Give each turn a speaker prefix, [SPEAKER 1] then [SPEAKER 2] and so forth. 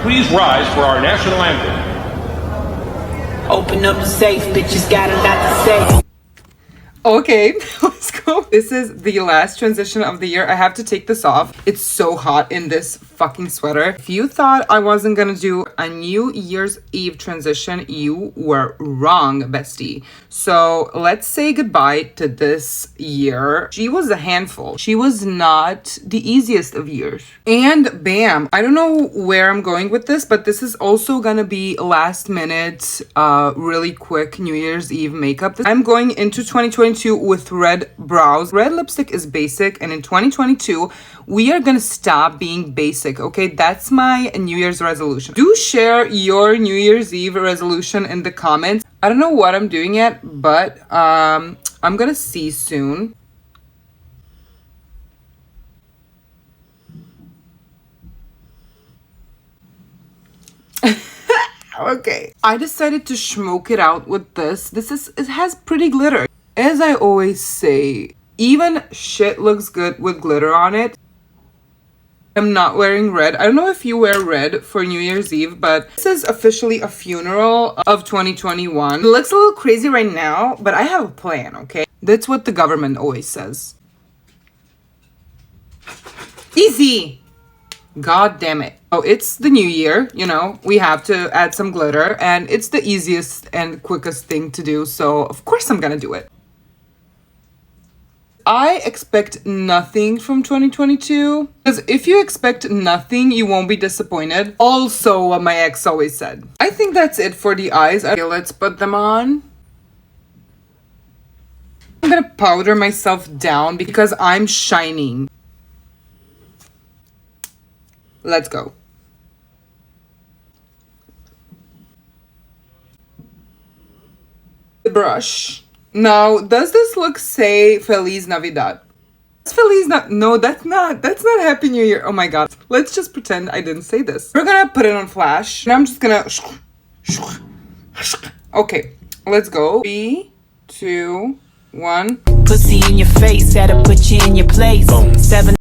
[SPEAKER 1] Please rise for our national anthem.
[SPEAKER 2] Open up the safe, bitches got a lot to say.
[SPEAKER 3] Okay, let's go. This is the last transition of the year. I have to take this off. It's so hot in this fucking sweater. If you thought I wasn't gonna do a New Year's Eve transition, you were wrong, bestie. So let's say goodbye to this year. She was a handful. She was not the easiest of years. And bam, I don't know where I'm going with this, but this is also gonna be last minute, really quick New Year's Eve makeup. I'm going into 2022 with red brows. Red lipstick is basic, and in 2022 we are gonna stop being basic. Okay, that's my New Year's resolution. Do share your New Year's Eve resolution in the comments. I don't know what I'm doing yet, but I'm gonna see soon. Okay, I decided to smoke it out with this. It has pretty glitter. As I always say, even shit looks good with glitter on it. I'm not wearing red. I don't know if you wear red for New Year's Eve, but this is officially a funeral of 2021. It looks a little crazy right now, but I have a plan, okay? That's what the government always says. Easy! God damn it. Oh, it's the new year, you know, we have to add some glitter, and it's the easiest and quickest thing to do, so of course I'm gonna do it. I expect nothing from 2022, because if you expect nothing, you won't be disappointed. Also, what my ex always said. I think that's it for the eyes. Okay, let's put them on. I'm gonna powder myself down because I'm shining. Let's go. The brush. Now, does this look say Feliz Navidad? It's no, that's not Happy New Year. Oh my god. Let's just pretend I didn't say this. We're gonna put it on flash. And I'm just gonna... Okay, let's go. 3, 2, 1.
[SPEAKER 2] Pussy in your face, that'll put you in your place. 7